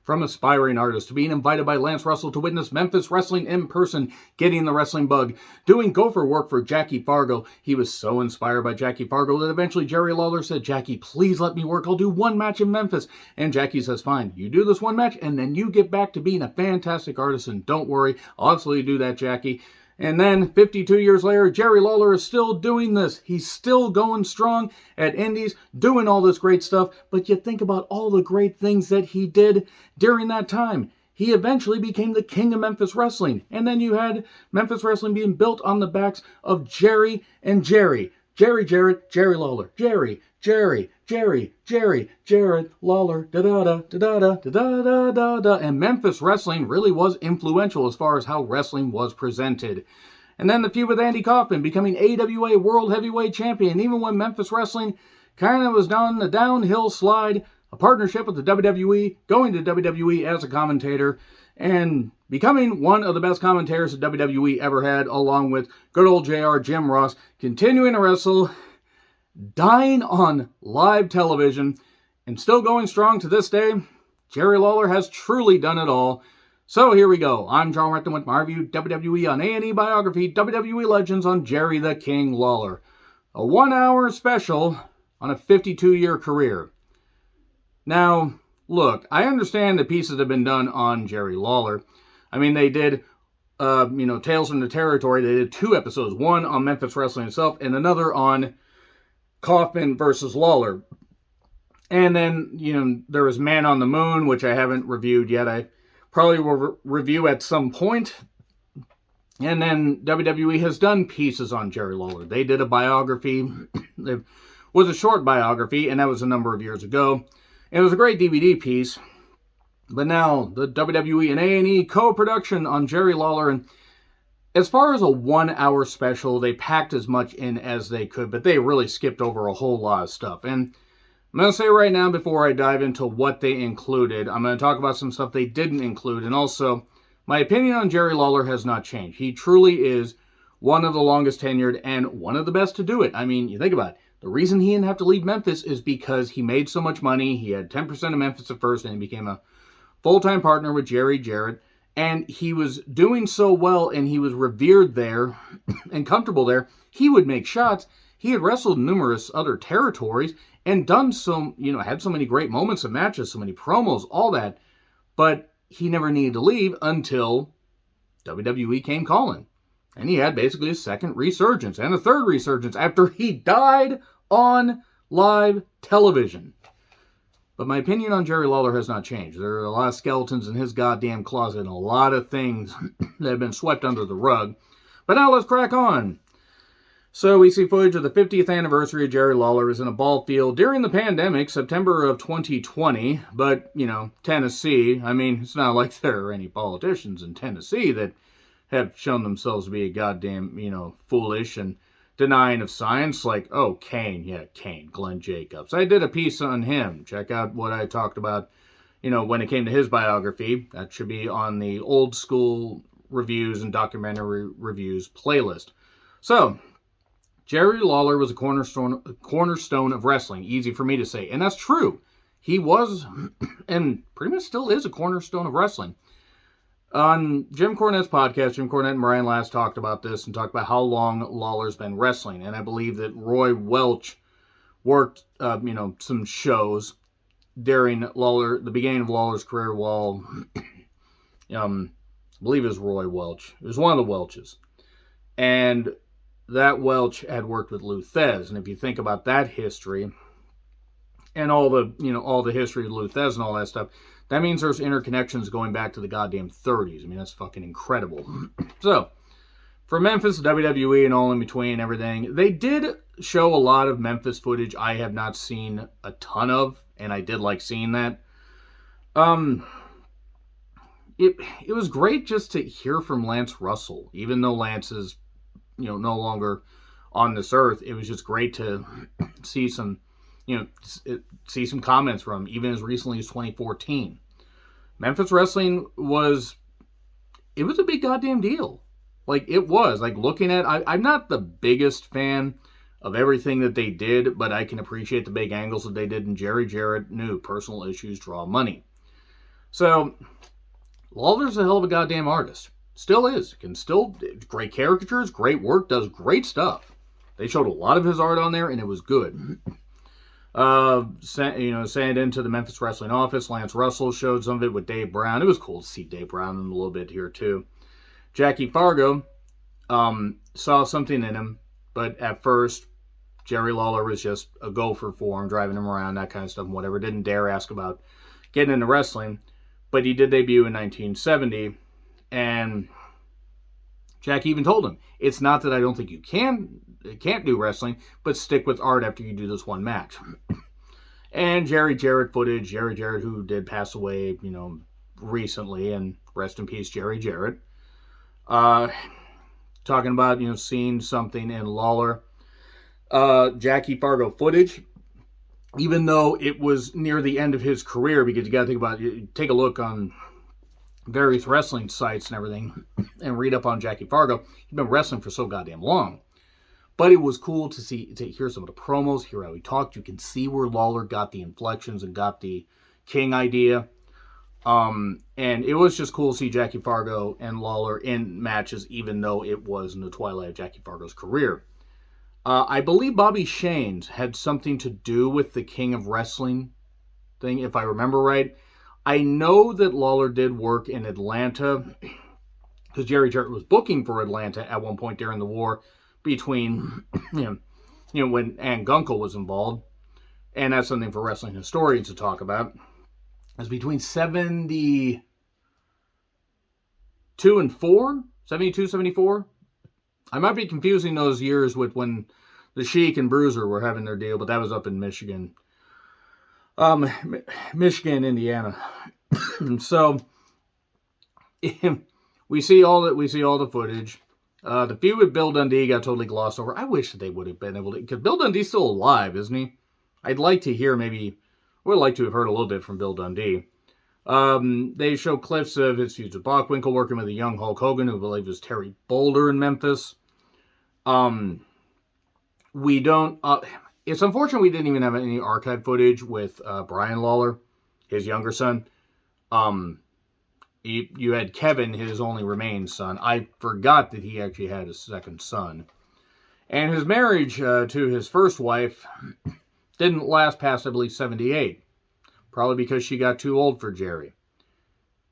From aspiring artist to being invited by Lance Russell to witness Memphis wrestling in person, getting the wrestling bug, doing gopher work for Jackie Fargo. He was so inspired by Jackie Fargo that eventually Jerry Lawler said, "Jackie, please let me work. I'll do one match in Memphis." And Jackie says, "Fine, you do this one match and then you get back to being a fantastic artist, and don't worry, I'll absolutely do that, Jackie." And then 52 years later, Jerry Lawler is still doing this. He's still going strong at Indies, doing all this great stuff. But you think about all the great things that he did during that time. He eventually became the king of Memphis wrestling. And then you had Memphis wrestling being built on the backs of Jerry and Jerry. Jerry Jarrett, Jerry Lawler. Jerry, Jarrett, Lawler, da-da-da. And Memphis wrestling really was influential as far as how wrestling was presented. And then the feud with Andy Kaufman, becoming AWA World Heavyweight Champion, even when Memphis wrestling kind of was down the downhill slide, a partnership with the WWE, going to WWE as a commentator, and becoming one of the best commentators that WWE ever had, along with good old JR Jim Ross, continuing to wrestle, dying on live television, and still going strong to this day. Jerry Lawler has truly done it all. So here we go. I'm John Recton with my review, WWE on A&E Biography, WWE Legends on Jerry the King Lawler. A 1-hour special on a 52-year career. Now, look, I understand the pieces have been done on Jerry Lawler. I mean, they did, Tales from the Territory. They did 2 episodes, one on Memphis wrestling itself and another on Kaufman versus Lawler. And then, there was Man on the Moon, which I haven't reviewed yet. I probably will review at some point. And then WWE has done pieces on Jerry Lawler. They did a biography. It was a short biography, and that was a number of years ago. It was a great DVD piece. But now, the WWE and A&E co-production on Jerry Lawler. And as far as a 1-hour special, they packed as much in as they could, but they really skipped over a whole lot of stuff. And I'm going to say right now, before I dive into what they included, I'm going to talk about some stuff they didn't include. And also, my opinion on Jerry Lawler has not changed. He truly is one of the longest tenured and one of the best to do it. I mean, you think about it. The reason he didn't have to leave Memphis is because he made so much money. He had 10% of Memphis at first, and he became a full-time partner with Jerry Jarrett. And he was doing so well, and he was revered there and comfortable there. He would make shots. He had wrestled numerous other territories and done so, had so many great moments of matches, so many promos, all that. But he never needed to leave until WWE came calling. And he had basically a second resurgence and a third resurgence after he died on live television. But my opinion on Jerry Lawler has not changed. There are a lot of skeletons in his goddamn closet and a lot of things that have been swept under the rug. But now let's crack on. So we see footage of the 50th anniversary of Jerry Lawler is in a ball field during the pandemic, September of 2020. But, Tennessee, I mean, it's not like there are any politicians in Tennessee that have shown themselves to be a goddamn, foolish and denying of science, like, Kane, Glenn Jacobs. I did a piece on him. Check out what I talked about, when it came to his biography. That should be on the old school reviews and documentary reviews playlist. So, Jerry Lawler was a cornerstone of wrestling. Easy for me to say. And that's true. He was, and pretty much still is, a cornerstone of wrestling. On Jim Cornette's podcast, Jim Cornette and Brian Last talked about this and talked about how long Lawler's been wrestling. And I believe that Roy Welch worked, some shows during the beginning of Lawler's career while, I believe it was Roy Welch. It was one of the Welches. And that Welch had worked with Lou Thesz. And if you think about that history and all the history of Lou Thesz and all that stuff, that means there's interconnections going back to the goddamn 30s. I mean, that's fucking incredible. So, for Memphis, WWE, and all in between and everything, they did show a lot of Memphis footage I have not seen a ton of, and I did like seeing that. It was great just to hear from Lance Russell, even though Lance is, no longer on this earth. It was just great to see some comments from him, even as recently as 2014. Memphis wrestling was a big goddamn deal. Like, it was. Like, looking at, I'm not the biggest fan of everything that they did, but I can appreciate the big angles that they did, and Jerry Jarrett knew personal issues draw money. So, Lawler's a hell of a goddamn artist. Still is. Great caricatures, great work, does great stuff. They showed a lot of his art on there, and it was good. Sent into the Memphis Wrestling office. Lance Russell showed some of it with Dave Brown. It was cool to see Dave Brown in a little bit here, too. Jackie Fargo saw something in him, but at first, Jerry Lawler was just a gopher for him, driving him around, that kind of stuff, and whatever. Didn't dare ask about getting into wrestling. But he did debut in 1970, and Jackie even told him, it's not that I don't think you can't do wrestling, but stick with art after you do this one match. And Jerry Jarrett footage, Jerry Jarrett, who did pass away, recently, and rest in peace, Jerry Jarrett. Talking about, seeing something in Lawler. Jackie Fargo footage, even though it was near the end of his career, because you got to think about it, take a look on various wrestling sites and everything, and read up on Jackie Fargo. He'd been wrestling for so goddamn long. But it was cool to hear some of the promos, hear how he talked. You can see where Lawler got the inflections and got the King idea. And it was just cool to see Jackie Fargo and Lawler in matches, even though it was in the twilight of Jackie Fargo's career. I believe Bobby Shanes had something to do with the King of Wrestling thing, if I remember right. I know that Lawler did work in Atlanta, because Jerry Jarrett was booking for Atlanta at one point during the war between, when Ann Gunkel was involved. And that's something for wrestling historians to talk about. It was between 72 and 4? 72, 74? I might be confusing those years with when the Sheik and Bruiser were having their deal, but that was up in Michigan. Michigan, Indiana. So we see all the footage. The feud with Bill Dundee got totally glossed over. I wish that they would have been able to, because Bill Dundee's still alive, isn't he? I'd like to hear would like to have heard a little bit from Bill Dundee. They show clips of his feuds with Bockwinkel, working with a young Hulk Hogan, who I believe was Terry Boulder in Memphis. It's unfortunate we didn't even have any archive footage with Brian Lawler, his younger son. You had Kevin, his only remaining son. I forgot that he actually had a second son. And his marriage to his first wife didn't last past, I believe, 78. Probably because she got too old for Jerry.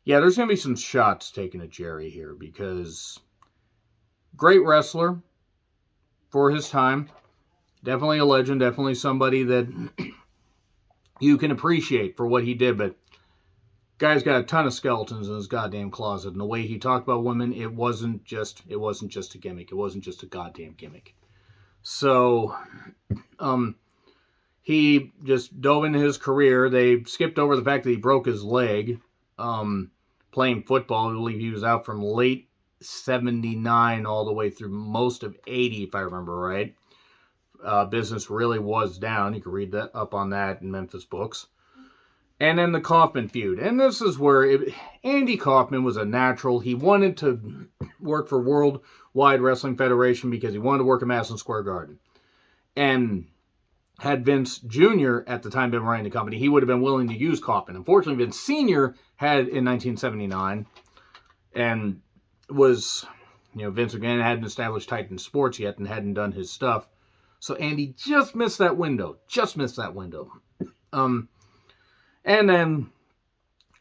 Yeah, there's going to be some shots taken at Jerry here, because great wrestler for his time. Definitely a legend. Definitely somebody that you can appreciate for what he did. But guy's got a ton of skeletons in his goddamn closet. And the way he talked about women, it wasn't just a gimmick. It wasn't just a goddamn gimmick. So, he just dove into his career. They skipped over the fact that he broke his leg playing football. I believe he was out from late 79 all the way through most of 80, if I remember right. Business really was down. You can read that up on that in Memphis books. And then the Kaufman feud. And this is where Andy Kaufman was a natural. He wanted to work for Worldwide Wrestling Federation because he wanted to work at Madison Square Garden. And had Vince Jr. at the time been running the company, he would have been willing to use Kaufman. Unfortunately, Vince Sr. had in 1979, and was, Vince again hadn't established Titan Sports yet and hadn't done his stuff. So Andy just missed that window. And then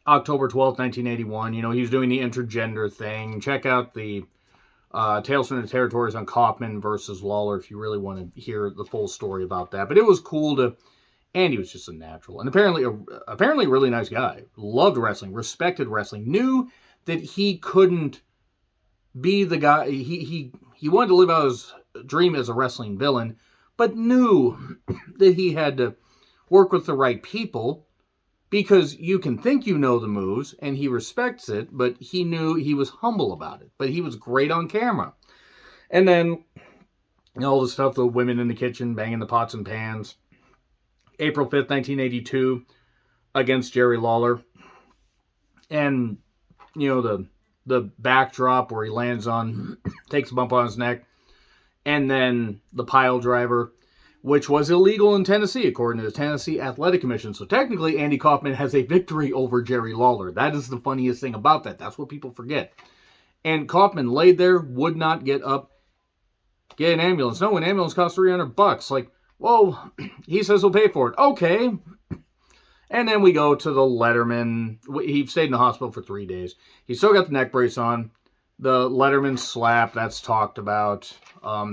October 12th, 1981, he was doing the intergender thing. Check out the Tales from the Territories on Kaufman versus Lawler if you really want to hear the full story about that. But it was cool Andy was just a natural. And apparently a really nice guy. Loved wrestling, respected wrestling, knew that he couldn't be the guy. He wanted to live out his dream as a wrestling villain, but knew that he had to work with the right people, because you can think you know the moves, and he respects it, but he knew he was humble about it. But he was great on camera. And then, all the stuff, the women in the kitchen banging the pots and pans. April 5th, 1982, against Jerry Lawler. And, the backdrop where he lands on, takes a bump on his neck. And then the pile driver. which was illegal in Tennessee, according to the Tennessee Athletic Commission. So technically, Andy Kaufman has a victory over Jerry Lawler. That is the funniest thing about that. That's what people forget. And Kaufman laid there, would not get up, get an ambulance. No, an ambulance costs $300. Like, well, he says he'll pay for it. Okay. And then we go to the Letterman. He stayed in the hospital for 3 days. He still got the neck brace on. The Letterman slap, that's talked about.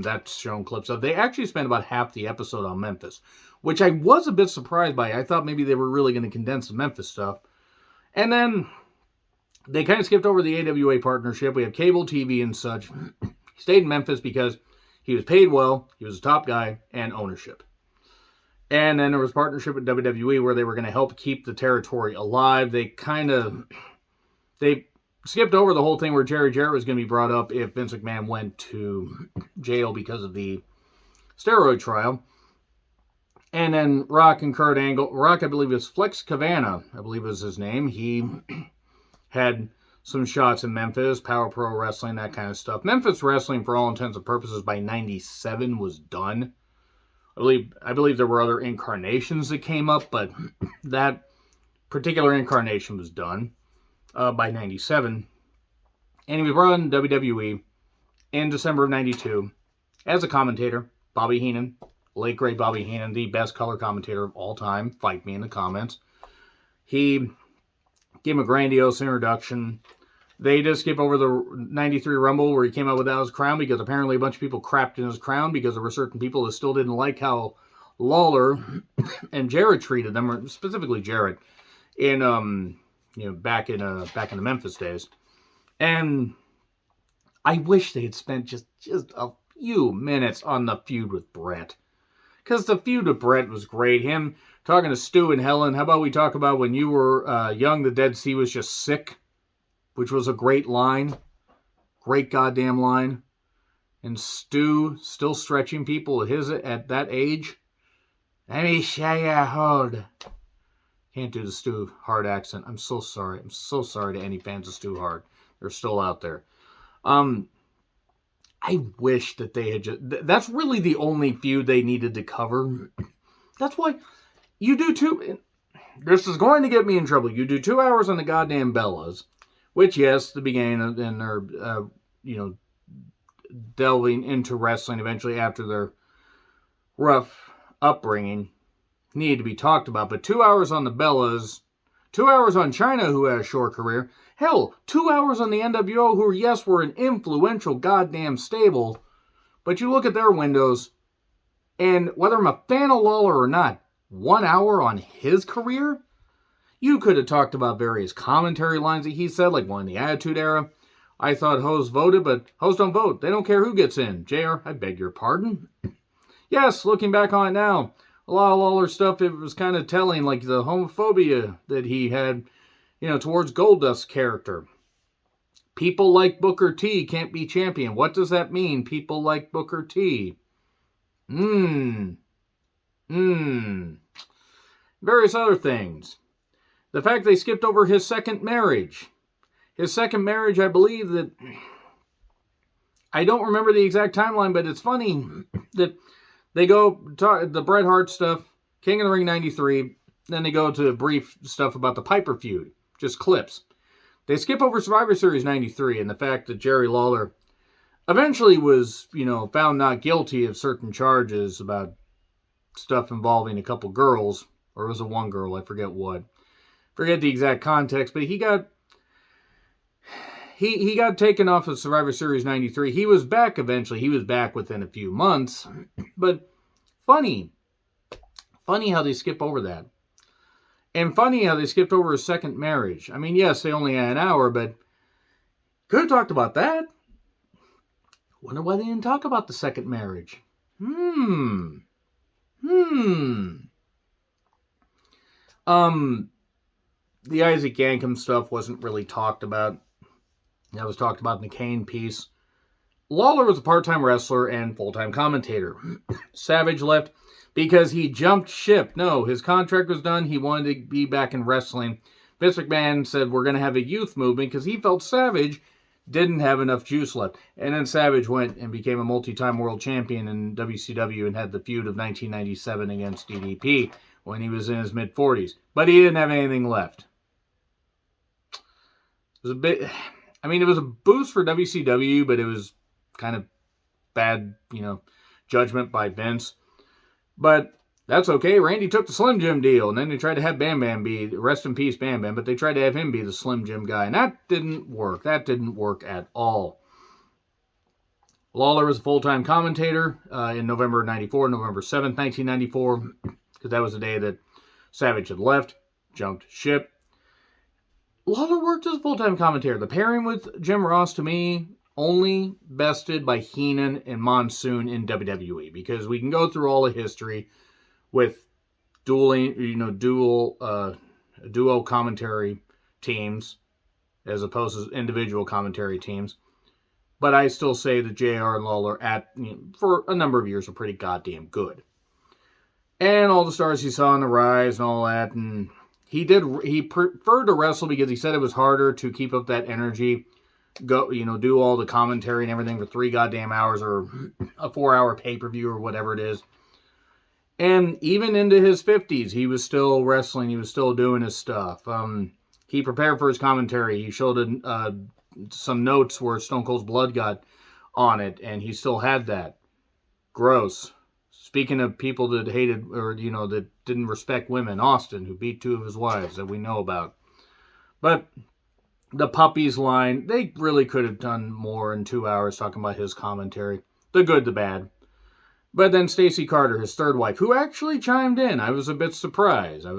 That's shown clips of. They actually spent about half the episode on Memphis, which I was a bit surprised by. I thought maybe they were really going to condense the Memphis stuff. And then they kind of skipped over the AWA partnership. We have cable TV and such. He stayed in Memphis because he was paid well, he was a top guy, and ownership. And then there was partnership with WWE where they were going to help keep the territory alive. They skipped over the whole thing where Jerry Jarrett was going to be brought up if Vince McMahon went to jail because of the steroid trial. And then Rock and Kurt Angle. Rock, I believe, is Flex Cavana, I believe was his name. He had some shots in Memphis, Power Pro Wrestling, that kind of stuff. Memphis Wrestling, for all intents and purposes, by 97 was done. I believe there were other incarnations that came up, but that particular incarnation was done by 97. And he was brought in WWE in December of 92 as a commentator. Bobby Heenan, late great Bobby Heenan, the best color commentator of all time. Fight me in the comments. He gave him a grandiose introduction. They did skip over the 93 Rumble where he came out without his crown because apparently a bunch of people crapped in his crown because there were certain people that still didn't like how Lawler and Jarrett treated them, or specifically Jarrett, in back in the Memphis days. And I wish they had spent just a few minutes on the feud with Brett. Because the feud with Brett was great. Him talking to Stu and Helen. How about we talk about when you were young, the Dead Sea was just sick? Which was a great line. Great goddamn line. And Stu still stretching people at that age. Let me show you a hold. Can't do the Stu Hart accent. I'm so sorry. I'm so sorry to any fans of Stu Hart. They're still out there. I wish that they had just... That's really the only feud they needed to cover. That's why you do two... This is going to get me in trouble. You do 2 hours on the goddamn Bellas. Which, yes, the beginning of their, delving into wrestling eventually after their rough upbringing needed to be talked about. But 2 hours on the Bellas, 2 hours on China, who had a short career. Hell, 2 hours on the NWO, who, yes, were an influential goddamn stable. But you look at their windows, and whether I'm a fan of Lawler or not, 1 hour on his career? You could have talked about various commentary lines that he said, like one in the Attitude Era. I thought hoes voted, but hoes don't vote. They don't care who gets in. JR, I beg your pardon. Yes, looking back on it now, a lot of Lawler stuff, it was kind of telling, like the homophobia that he had, towards Goldust's character. People like Booker T can't be champion. What does that mean, people like Booker T? Various other things. The fact they skipped over his second marriage. His second marriage, I believe that... I don't remember the exact timeline, but it's funny that they go talk the Bret Hart stuff, King of the Ring 93, then they go to brief stuff about the Piper feud, just clips. They skip over Survivor Series 93 and the fact that Jerry Lawler eventually was, found not guilty of certain charges about stuff involving a couple girls, or was it one girl, I forget what. Forget the exact context, but he got taken off of Survivor Series 93. He was back eventually. He was back within a few months. But funny how they skip over that. And funny how they skipped over his second marriage. I mean, yes, they only had an hour, but could have talked about that. Wonder why they didn't talk about the second marriage. The Isaac Yankem stuff wasn't really talked about. That was talked about in the Kane piece. Lawler was a part-time wrestler and full-time commentator. Savage left because he jumped ship. No, his contract was done. He wanted to be back in wrestling. Vince McMahon said, we're going to have a youth movement because he felt Savage didn't have enough juice left. And then Savage went and became a multi-time world champion in WCW and had the feud of 1997 against DDP when he was in his mid-40s. But he didn't have anything left. It was a bit... I mean, it was a boost for WCW, but it was kind of bad, judgment by Vince. But that's okay. Randy took the Slim Jim deal, and then they tried to have Bam Bam be, rest in peace Bam Bam, but they tried to have him be the Slim Jim guy, and that didn't work. That didn't work at all. Lawler was a full-time commentator in November 94, November 7th, 1994, because that was the day that Savage had left, jumped ship. Lawler worked as a full-time commentator. The pairing with Jim Ross, to me, only bested by Heenan and Monsoon in WWE, because we can go through all the history with duo commentary teams as opposed to individual commentary teams. But I still say that JR and Lawler for a number of years are pretty goddamn good. And all the stars he saw on the rise and all that, and he preferred to wrestle because he said it was harder to keep up that energy, do all the commentary and everything for 3 goddamn hours or a 4-hour pay-per-view or whatever it is. And even into his 50s, he was still wrestling. He was still doing his stuff. He prepared for his commentary. He showed some notes where Stone Cold's blood got on it, and he still had that. Gross. Speaking of people that hated, or, that didn't respect women, Austin, who beat 2 of his wives that we know about. But the puppies line, they really could have done more in 2 hours talking about his commentary. The good, the bad. But then Stacey Carter, his third wife, who actually chimed in. I was a bit surprised. There.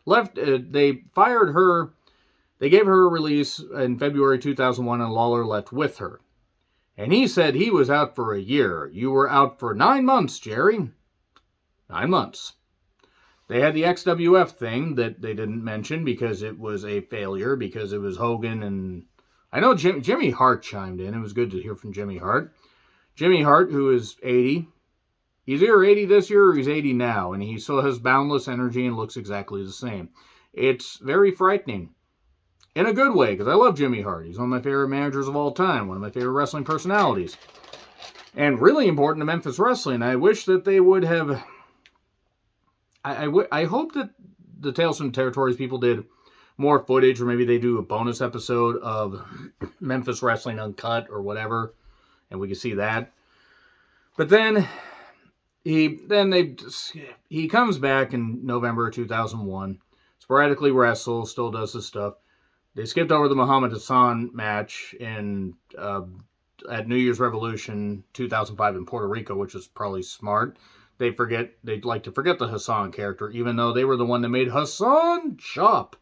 They fired her. They gave her a release in February 2001, and Lawler left with her. And he said he was out for a year. You were out for 9 months, Jerry. 9 months. They had the XWF thing that they didn't mention because it was a failure, because it was Hogan and... I know Jimmy Hart chimed in. It was good to hear from Jimmy Hart. Jimmy Hart, who is 80. He's either 80 this year or he's 80 now, and he still has boundless energy and looks exactly the same. It's very frightening. In a good way, because I love Jimmy Hart. He's one of my favorite managers of all time, one of my favorite wrestling personalities. And really important to Memphis Wrestling. I wish that they would have... I hope that the Tales from the Territories people did more footage, or maybe they do a bonus episode of Memphis Wrestling Uncut or whatever, and we can see that. But then he comes back in November 2001, sporadically wrestles, still does his stuff. They skipped over the Muhammad Hassan match at New Year's Revolution 2005 in Puerto Rico, which was probably smart. They'd like to forget the Hassan character, even though they were the one that made Hassan chop.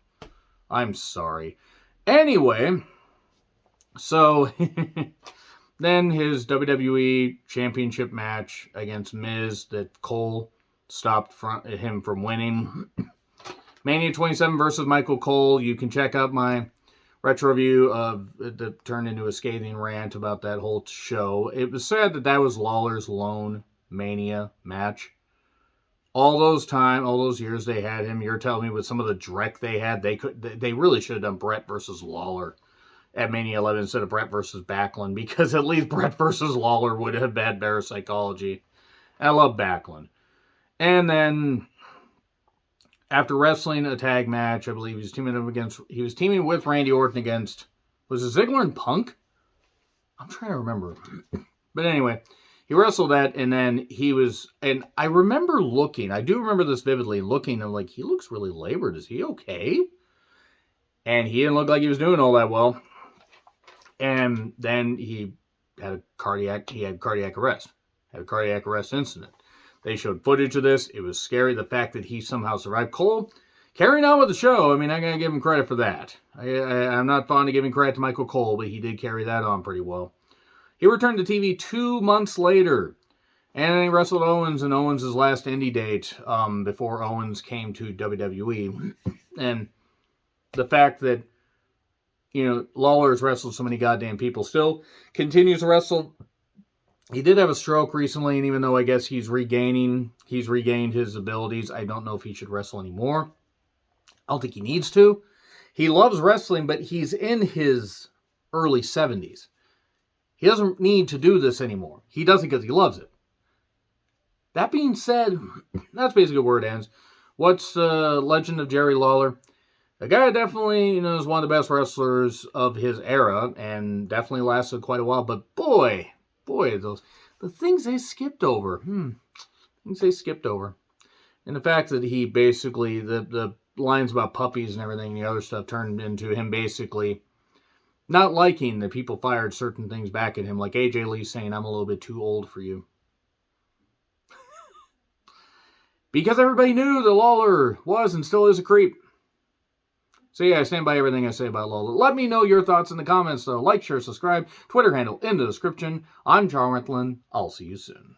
I'm sorry. Anyway, so then his WWE Championship match against Miz that Cole stopped him from winning. Mania 27 versus Michael Cole. You can check out my retro review that turned into a scathing rant about that whole show. It was said that was Lawler's lone Mania match. All those years they had him. You're telling me with some of the dreck they had, they really should have done Brett versus Lawler at Mania 11 instead of Brett versus Backlund, because at least Brett versus Lawler would have had better psychology. I love Backlund. And then after wrestling a tag match, I believe he was teaming with Randy Orton against, was it Ziggler and Punk? I'm trying to remember. But anyway, he wrestled that, and then and I do remember this vividly, looking, I'm like, he looks really labored. Is he okay? And he didn't look like he was doing all that well. And then he had cardiac arrest. Had a cardiac arrest incident. They showed footage of this. It was scary. The fact that he somehow survived. Cole, carrying on with the show. I mean, I gotta give him credit for that. I'm not fond of giving credit to Michael Cole, but he did carry that on pretty well. He returned to TV 2 months later, and he wrestled Owens in Owens' last indie date before Owens came to WWE. And the fact that, Lawler's wrestled so many goddamn people, still continues to wrestle. He did have a stroke recently, and even though I guess he's regained his abilities, I don't know if he should wrestle anymore. I don't think he needs to. He loves wrestling, but he's in his early 70s. He doesn't need to do this anymore. He doesn't because he loves it. That being said, that's basically where it ends. What's the legend of Jerry Lawler? The guy definitely, is one of the best wrestlers of his era, and definitely lasted quite a while. But boy, the things they skipped over. Things they skipped over. And the fact that he basically, the lines about puppies and everything, the other stuff turned into him basically not liking that people fired certain things back at him, like AJ Lee saying, "I'm a little bit too old for you." Because everybody knew that Lawler was and still is a creep. So yeah, I stand by everything I say about Lawler. Let me know your thoughts in the comments, though. Like, share, subscribe. Twitter handle in the description. I'm Charlton. I'll see you soon.